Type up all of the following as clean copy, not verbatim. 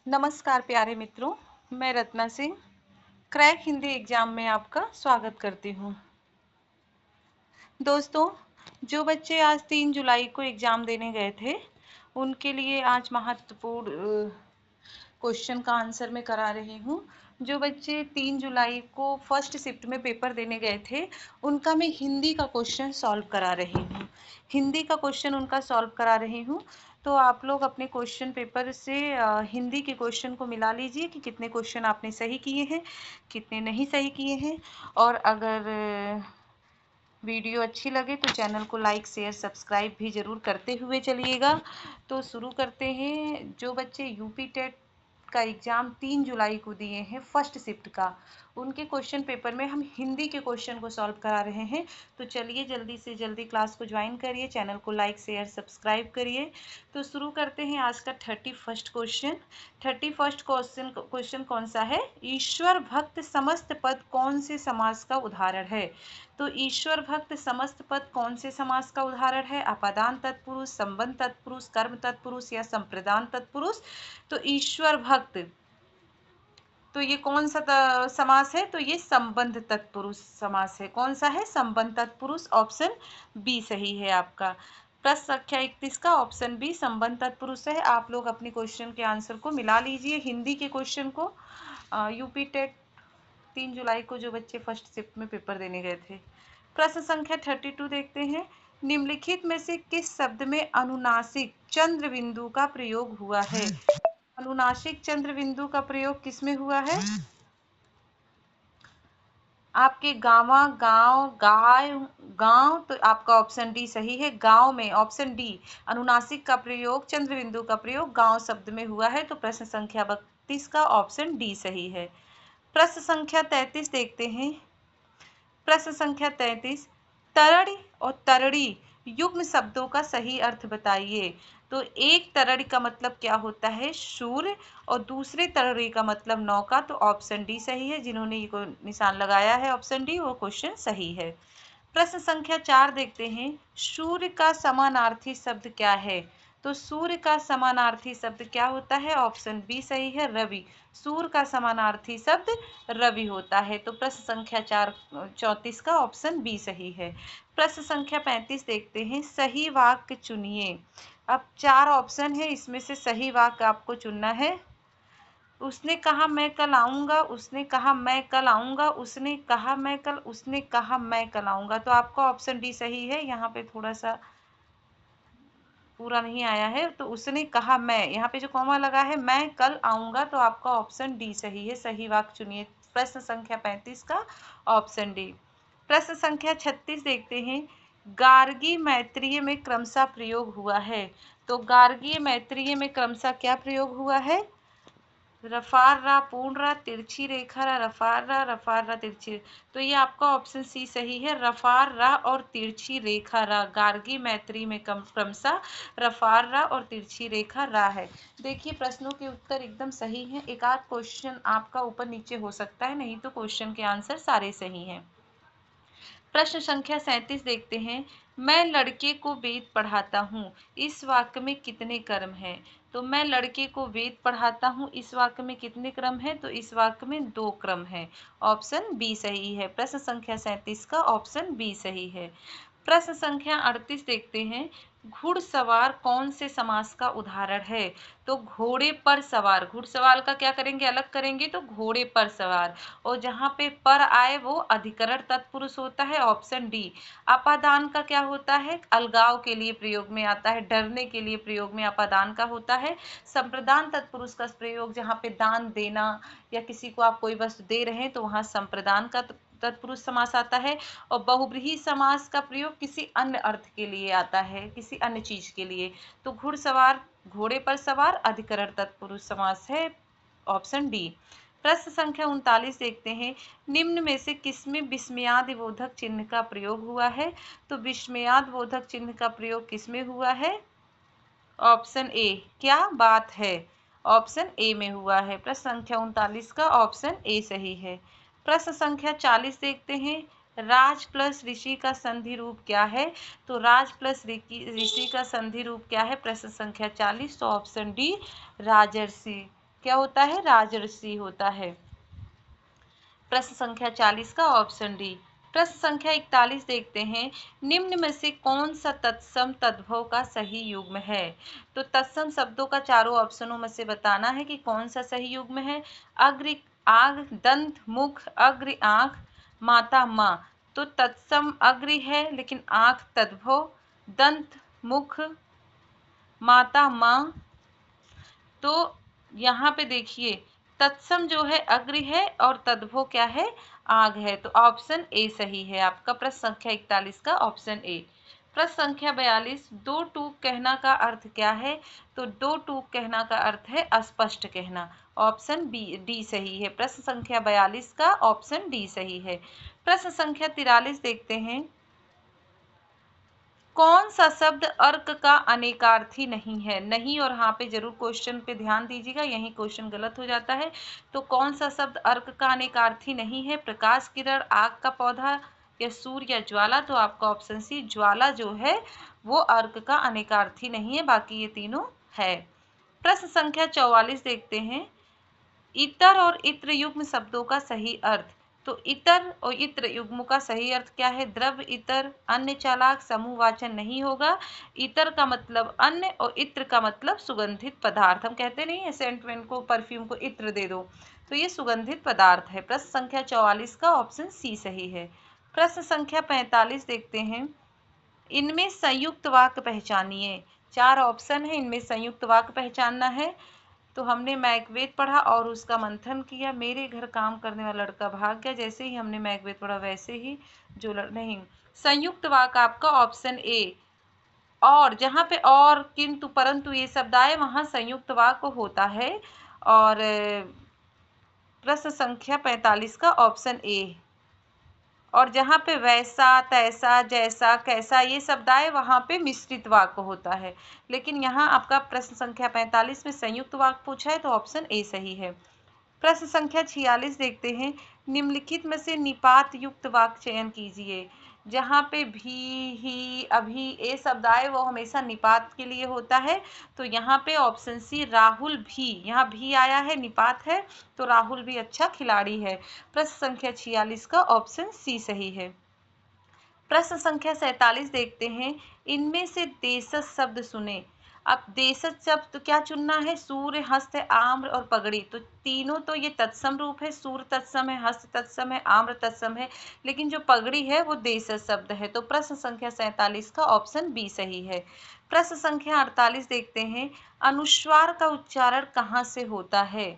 नमस्कार प्यारे मित्रों, मैं रत्ना सिंह क्रैक हिंदी एग्जाम में आपका स्वागत करती हूँ। दोस्तों, जो बच्चे आज 3 जुलाई को एग्जाम देने गए थे उनके लिए आज महत्वपूर्ण क्वेश्चन का आंसर मैं करा रही हूँ। जो बच्चे 3 जुलाई को फर्स्ट शिफ्ट में पेपर देने गए थे उनका मैं हिंदी का क्वेश्चन सॉल्व करा रही हूँ। हिंदी का क्वेश्चन उनका सॉल्व करा रही हूँ, तो आप लोग अपने क्वेश्चन पेपर से हिंदी के क्वेश्चन को मिला लीजिए कि कितने क्वेश्चन आपने सही किए हैं, कितने नहीं सही किए हैं। और अगर वीडियो अच्छी लगे तो चैनल को लाइक शेयर सब्सक्राइब भी ज़रूर करते हुए चलिएगा। तो शुरू करते हैं। जो बच्चे यूपी टेट का एग्ज़ाम 3 जुलाई को दिए हैं फर्स्ट शिफ्ट का, उनके क्वेश्चन पेपर में हम हिंदी के क्वेश्चन को सॉल्व करा रहे हैं। तो चलिए जल्दी से जल्दी क्लास को ज्वाइन करिए, चैनल को लाइक शेयर सब्सक्राइब करिए। तो शुरू करते हैं आज का 31st क्वेश्चन। 31st क्वेश्चन कौन सा है? ईश्वर भक्त समस्त पद कौन से समास का उदाहरण है? तो ईश्वर भक्त समस्त पद कौन से समास का उदाहरण है? अपादान तत्पुरुष, संबंध तत्पुरुष, कर्म तत्पुरुष या संप्रदान तत्पुरुष? तो ईश्वर भक्त, तो ये कौन सा समास है? तो ये संबंध तत्पुरुष समास है। कौन सा है? संबंध तत्पुरुष। ऑप्शन बी सही है आपका। प्रश्न संख्या 31 का ऑप्शन बी संबंध तत्पुरुष है। आप लोग अपने क्वेश्चन के आंसर को मिला लीजिए हिंदी के क्वेश्चन को। यूपी टेट 3 जुलाई को जो बच्चे फर्स्ट शिफ्ट में पेपर देने गए थे। प्रश्न संख्या 32 देखते हैं। निम्नलिखित में से किस शब्द में अनुनासिक चंद्र बिंदु का प्रयोग हुआ है? अनुनासिक चंद्र बिंदु का प्रयोग किसमें हुआ है? आपके गावा, गांव, गाय, गांव, तो आपका ऑप्शन डी सही है। गांव में ऑप्शन डी अनुनासिक का प्रयोग, चंद्र बिंदु का प्रयोग गांव शब्द में हुआ है। तो प्रश्न संख्या 32 का ऑप्शन डी सही है। प्रश्न संख्या 33 देखते हैं। प्रश्न संख्या 33, तरड़ी और तरड़ी युग्म शब्दों का सही अर्थ बताइए। तो एक तरड़ी का मतलब क्या होता है? सूर्य, और दूसरे तरड़ी का मतलब नौका। तो ऑप्शन डी सही है। जिन्होंने ये निशान लगाया है ऑप्शन डी, वो क्वेश्चन सही है। प्रश्न संख्या 4 देखते हैं। सूर्य का समानार्थी शब्द क्या है? तो सूर्य का समानार्थी शब्द क्या होता है? ऑप्शन बी सही है, रवि। सूर्य का समानार्थी शब्द रवि होता है। तो प्रश्न संख्या 34 का ऑप्शन बी सही है। प्रश्न संख्या 35 देखते हैं। सही वाक्य चुनिए। अब 4 ऑप्शन है, इसमें से सही वाक्य आपको चुनना है। उसने कहा मैं कल आऊंगा, उसने कहा मैं कल आऊंगा, उसने कहा मैं कल, उसने कहा मैं कल आऊंगा। तो आपका ऑप्शन डी सही है। यहाँ पे थोड़ा सा पूरा नहीं आया है। तो उसने कहा मैं, यहाँ पे जो कॉमा लगा है मैं कल आऊंगा, तो आपका ऑप्शन डी सही है। सही वाक्य चुनिए। प्रश्न संख्या 35 का ऑप्शन डी। प्रश्न संख्या 36 देखते हैं। गार्गी मैत्रेय में क्रमशः प्रयोग हुआ है। तो गार्गी मैत्रेय में क्रमशः क्या प्रयोग हुआ है? रफार रा, पूर्ण रा, तिरछी रेखा रा, रफार रा तिरछी। तो ये आपका ऑप्शन सी सही है। रफार रा और तिरछी रेखा रा, गार्गी मैत्री में क्रमशः रफार रा और तिरछी रेखा रा है। देखिए प्रश्नों के उत्तर एकदम सही हैं। एक आध क्वेश्चन आपका ऊपर नीचे हो सकता है, नहीं तो क्वेश्चन के आंसर सारे सही हैं। प्रश्न संख्या 37 देखते हैं। मैं लड़के को वेद पढ़ाता हूँ, इस वाक्य में कितने कर्म हैं? तो मैं लड़के को वेद पढ़ाता हूँ, इस वाक्य में कितने क्रम हैं? तो इस वाक्य में 2 क्रम हैं। ऑप्शन बी सही है। प्रश्न संख्या 37 का ऑप्शन बी सही है। प्रश्न संख्या 38 देखते हैं। घुड़सवार कौन से समास का उदाहरण है? तो घोड़े पर सवार, घुड़सवार का क्या करेंगे? अलग करेंगे, तो घोड़े पर सवार। और जहाँ पे पर आए वो अधिकरण तत्पुरुष होता है। Option D. अपादान का क्या होता है? अलगाव के लिए प्रयोग में आता है, डरने के लिए प्रयोग में अपादान का होता है। संप्रदान तत्पुरुष का प्रयोग जहाँ पे दान देना या किसी को आप कोई वस्तु दे रहे हैं तो वहाँ संप्रदान का तत्पुरुष समास आता है। और बहुब्रीहि समास का प्रयोग किसी अन्य अर्थ के लिए आता है, किसी अन्य चीज के लिए। तो घुड़सवार, घोड़े पर सवार अधिकरण तत्पुरुष समास है। Option D. प्रश्न संख्या 39 देखते हैं। निम्न में से किसमें विस्मयादिबोधक चिन्ह का प्रयोग हुआ है? तो विस्मयादिबोधक चिन्ह का प्रयोग किसमें हुआ है? Option A. क्या बात है? ऑप्शन ए में हुआ है। प्रश्न संख्या 39 का ऑप्शन ए सही है। प्रश्न संख्या 40 देखते हैं। राज प्लस ऋषि का संधि रूप क्या है? तो राज प्लस ऋषि का संधि रूप क्या है? प्रश्न संख्या 40, तो ऑप्शन डी राजर्षि। क्या होता है, राजर्षि होता है। प्रश्न संख्या 40 का ऑप्शन डी। प्रश्न संख्या 41 देखते हैं, निम्न में से कौन सा तत्सम तद्भव का सही युग्म है। तो तत्सम शब्दों का चारों ऑप्शनों में से बताना है कि कौन सा सही युग्म है। अग्र आग, दंत मुख, अग्र आंख, माता माँ। तो तत्सम अग्र है लेकिन आंख तद्भव, दंत मुख, माता माँ। तो यहाँ पे देखिए तत्सम जो है अग्र है और तद्भव क्या है, आग है। तो ऑप्शन ए सही है आपका। प्रश्न संख्या 41 का ऑप्शन ए। प्रश्न संख्या 42, दो टूक कहना का अर्थ क्या है। तो दो टूक कहना का अर्थ है अस्पष्ट कहना। ऑप्शन बी डी सही है। प्रश्न संख्या 42 का ऑप्शन डी सही है। प्रश्न संख्या 43 देखते हैं, कौन सा शब्द अर्क का अनेकार्थी नहीं है। नहीं और हाँ पे जरूर क्वेश्चन पे ध्यान दीजिएगा, यही क्वेश्चन गलत हो जाता है। तो कौन सा शब्द अर्क का अनेकार्थी नहीं है। प्रकाश, किरण, आग का पौधा या सूर्य या ज्वाला। तो आपका ऑप्शन सी ज्वाला जो है वो अर्क का अनेकार्थी नहीं है, बाकी ये तीनों है। प्रश्न संख्या 44 देखते हैं, इतर और इत्र युग्म शब्दों का सही अर्थ। तो इतर और इत्र युग्म का सही अर्थ क्या है। द्रव्य इतर, अन्य चालाक, समूहवाचन नहीं होगा। इतर का मतलब अन्य और इत्र का मतलब सुगंधित पदार्थ। हम कहते नहीं है सेंट वेंट को, परफ्यूम को इत्र दे दो, तो ये सुगंधित पदार्थ है। प्रश्न संख्या 44 का ऑप्शन सी सही है। प्रश्न संख्या 45 देखते हैं, इनमें संयुक्त वाक्य पहचानिए। चार ऑप्शन है, इनमें संयुक्त वाक्य पहचानना है। तो हमने मैकबेथ पढ़ा और उसका मंथन किया। मेरे घर काम करने वाला लड़का भाग गया। जैसे ही हमने मैकबेथ पढ़ा वैसे ही जो नहीं, संयुक्त वाक्य आपका ऑप्शन ए। और जहाँ पे और, किंतु, परंतु ये शब्द आए वहाँ संयुक्त वाक्य होता है। और प्रश्न संख्या 45 का ऑप्शन ए। और जहाँ पे वैसा, तैसा, जैसा, कैसा ये शब्द आए वहाँ पे मिश्रित वाक्य होता है। लेकिन यहाँ आपका प्रश्न संख्या 45 में संयुक्त वाक्य पूछा है तो ऑप्शन ए सही है। प्रश्न संख्या 46 देखते हैं, निम्नलिखित में से निपात युक्त वाक्य चयन कीजिए। जहाँ पे भी, ही, अभी ये शब्द आए वो हमेशा निपात के लिए होता है। तो यहाँ पे ऑप्शन सी राहुल भी, यहाँ भी आया है निपात है, तो राहुल भी अच्छा खिलाड़ी है। प्रश्न संख्या 46 का ऑप्शन सी सही है। प्रश्न संख्या 47 देखते हैं, इनमें से देशज शब्द सुने। अब देशज शब्द तो क्या चुनना है, सूर्य, हस्त, आम्र और पगड़ी। तो तीनों तो ये तत्सम रूप है, सूर्य तत्सम है, हस्त तत्सम है, आम्र तत्सम है, लेकिन जो पगड़ी है वो देशज शब्द है। तो प्रश्न संख्या 47 का ऑप्शन बी सही है। प्रश्न संख्या 48 देखते हैं, अनुस्वार का उच्चारण कहाँ से होता है।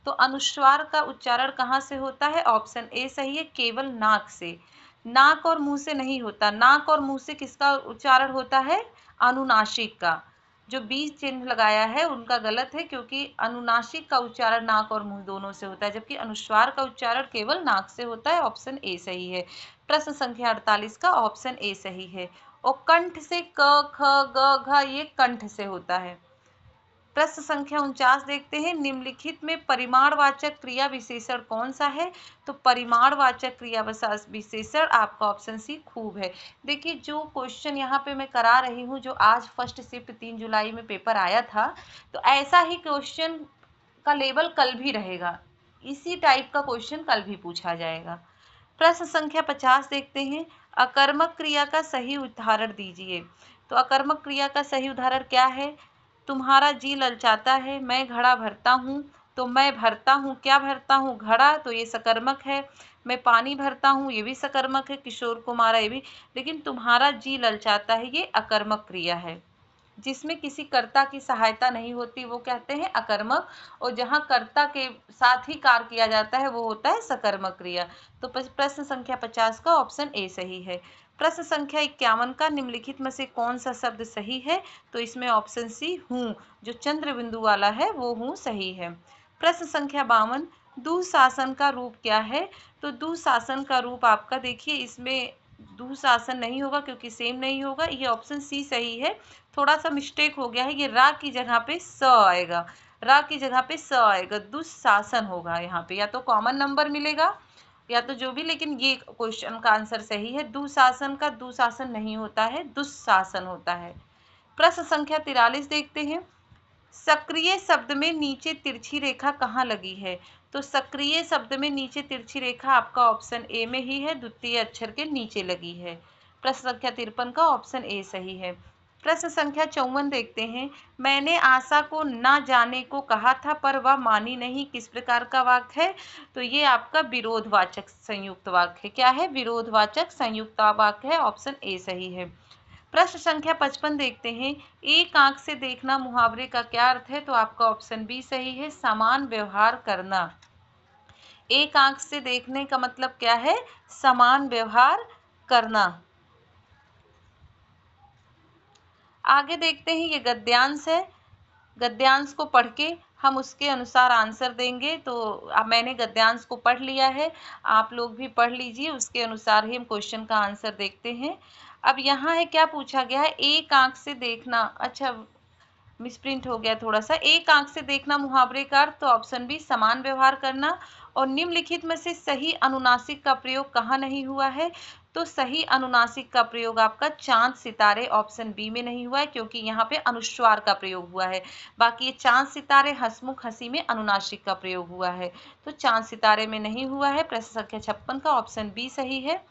तो अनुस्वार का उच्चारण कहाँ से होता है, ऑप्शन ए सही है, केवल नाक से। नाक और मुंह से नहीं होता। नाक और मुंह से किसका उच्चारण होता है, अनुनासिक का। जो बीच चिन्ह लगाया है उनका गलत है, क्योंकि अनुनासिक का उच्चारण नाक और मुंह दोनों से होता है, जबकि अनुस्वार का उच्चारण केवल नाक से होता है। ऑप्शन ए सही है। प्रश्न संख्या 48 का ऑप्शन ए सही है। और कंठ से क, ख, ग, घ ये कंठ से होता है। प्रश्न संख्या 49 देखते हैं, निम्नलिखित में परिमाणवाचक क्रिया विशेषण कौन सा है। तो परिमाणवाचक क्रिया विशेषण आपका ऑप्शन सी खूब है। देखिए जो क्वेश्चन यहाँ पे मैं करा रही हूँ, जो आज फर्स्ट शिफ्ट 3 जुलाई में पेपर आया था, तो ऐसा ही क्वेश्चन का लेवल कल भी रहेगा। इसी टाइप का क्वेश्चन कल भी पूछा जाएगा। प्रश्न संख्या 50 देखते हैं, अकर्मक क्रिया का सही उदाहरण दीजिए। तो अकर्मक क्रिया का सही उदाहरण क्या है, तुम्हारा जी ललचाता है, मैं घड़ा भरता हूँ। तो मैं भरता हूँ, क्या भरता हूँ, घड़ा, तो ये सकर्मक है। मैं पानी भरता हूँ, ये भी सकर्मक है, किशोर कुमार ये भी। लेकिन तुम्हारा जी ललचाता है ये अकर्मक क्रिया है, जिसमें किसी कर्ता की सहायता नहीं होती वो कहते हैं अकर्मक। और जहाँ कर्ता के साथ ही कार्य किया जाता है वो होता है सकर्मक क्रिया। तो प्रश्न संख्या 50 का ऑप्शन ए सही है। प्रश्न संख्या 51 का, निम्नलिखित में से कौन सा शब्द सही है। तो इसमें ऑप्शन सी हूँ, जो चंद्र बिंदु वाला है वो हूँ सही है। प्रश्न संख्या 52, दुशासन का रूप क्या है। तो दुशासन का रूप आपका देखिए, इसमें दुशासन नहीं होगा क्योंकि सेम नहीं होगा, ये ऑप्शन सी सही है। थोड़ा सा मिस्टेक हो गया है, ये रा की जगह पे स आएगा, रा की जगह पे स आएगा, दुशासन होगा यहाँ पे। या तो कॉमन नंबर मिलेगा या तो जो भी, लेकिन ये क्वेश्चन का आंसर सही है। दुशासन का दुशासन नहीं होता है, दुशासन होता है। प्रश्न संख्या 43 देखते हैं, सक्रिय शब्द में नीचे तिरछी रेखा कहाँ लगी है? तो सक्रिय शब्द में नीचे तिरछी रेखा आपका ऑप्शन ए में ही है, द्वितीय अक्षर के नीचे लगी है। प्रश्न संख्या 53 का ऑप्शन ए सही है। प्रश्न संख्या 54 देखते हैं। मैंने आशा को न जाने को कहा था पर वह मानी नहीं, किस प्रकार का वाक्य है? तो ये आपका विरोधवाचक संयुक्त वाक्य है। क्या है? विरोधवाचक संयुक्त वाक्य है, ऑप्शन ए सही है। प्रश्न संख्या 55 देखते हैं। एक आंख से देखना मुहावरे का क्या अर्थ है? तो आपका ऑप्शन बी सही है, समान व्यवहार करना। एक आंख से देखने का मतलब क्या है? समान व्यवहार करना। आगे देखते हैं, ये गद्यांश है। गद्यांश को पढ़ के हम उसके अनुसार आंसर देंगे। तो अब मैंने गद्यांश को पढ़ लिया है, आप लोग भी पढ़ लीजिए, उसके अनुसार ही हम क्वेश्चन का आंसर देखते हैं। अब यहाँ है, क्या पूछा गया है? एक आंख से देखना, अच्छा मिसप्रिंट हो गया थोड़ा सा। एक आंख से देखना मुहावरे का अर्थ, तो ऑप्शन बी समान व्यवहार करना। और निम्नलिखित में से सही अनुनासिक का प्रयोग कहाँ नहीं हुआ है? तो सही अनुनासिक का प्रयोग आपका चांद सितारे, ऑप्शन बी में नहीं हुआ है, क्योंकि यहाँ पे अनुस्वार का प्रयोग हुआ है। बाकी ये चांद सितारे, हंसमुख हंसी में अनुनासिक का प्रयोग हुआ है, तो चांद सितारे में नहीं हुआ है। प्रश्न संख्या 56 का ऑप्शन बी सही है।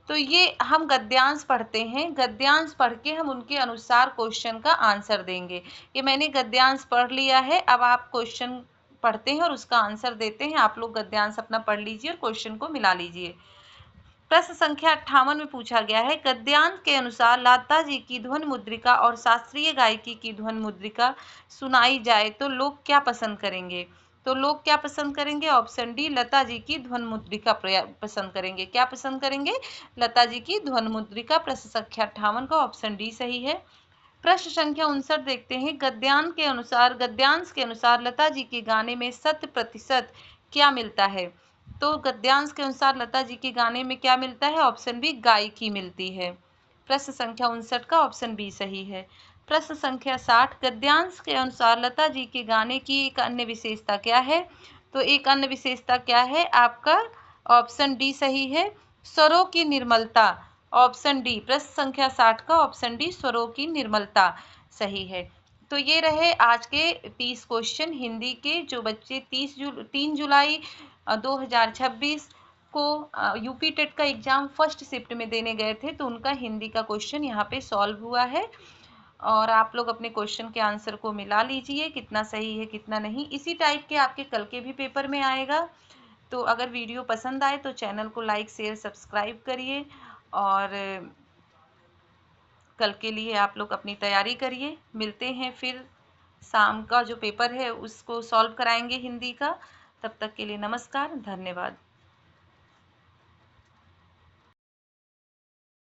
तो ये हम गद्यांश पढ़ते हैं, गद्यांश पढ़ के हम उनके अनुसार क्वेश्चन का आंसर देंगे। ये मैंने गद्यांश पढ़ लिया है, अब आप क्वेश्चन पढ़ते हैं और उसका आंसर देते हैं। आप लोग गद्यांश अपना पढ़ लीजिए और क्वेश्चन को मिला लीजिए। प्रश्न संख्या 58 में पूछा गया है, गद्यांश के अनुसार लता जी की ध्वनि मुद्रिका और शास्त्रीय गायकी की ध्वनि मुद्रिका सुनाई जाए तो लोग क्या पसंद करेंगे? तो लोग क्या पसंद करेंगे? ऑप्शन डी, लता जी की ध्वनि मुद्रिका पसंद करेंगे। क्या पसंद करेंगे? लता जी की ध्वनि मुद्रिका। प्रश्न संख्या 58 का ऑप्शन डी सही है। प्रश्न संख्या 59 देखते हैं। गद्यांश के अनुसार लता जी के गाने में 100% क्या मिलता है? तो गद्यांश के अनुसार लता जी के गाने में क्या मिलता है? ऑप्शन बी, गायकी मिलती है। प्रश्न संख्या 59 का ऑप्शन बी सही है। प्रश्न संख्या 60, गद्यांश के अनुसार लता जी के गाने की एक अन्य विशेषता क्या है? तो एक अन्य विशेषता क्या है आपका? ऑप्शन डी सही है, स्वरों की निर्मलता, ऑप्शन डी। प्रश्न संख्या 60 का ऑप्शन डी, स्वरों की निर्मलता सही है। तो ये रहे आज के 30 क्वेश्चन हिंदी के, जो बच्चे 3 जुलाई 2026 को यूपी टेट का एग्जाम फर्स्ट शिफ्ट में देने गए थे, तो उनका हिंदी का क्वेश्चन यहाँ पे सॉल्व हुआ है। और आप लोग अपने क्वेश्चन के आंसर को मिला लीजिए, कितना सही है कितना नहीं। इसी टाइप के आपके कल के भी पेपर में आएगा। तो अगर वीडियो पसंद आए तो चैनल को लाइक शेयर सब्सक्राइब करिए, और कल के लिए आप लोग अपनी तैयारी करिए। मिलते हैं फिर, शाम का जो पेपर है उसको सॉल्व कराएंगे हिंदी का। तब तक के लिए नमस्कार, धन्यवाद।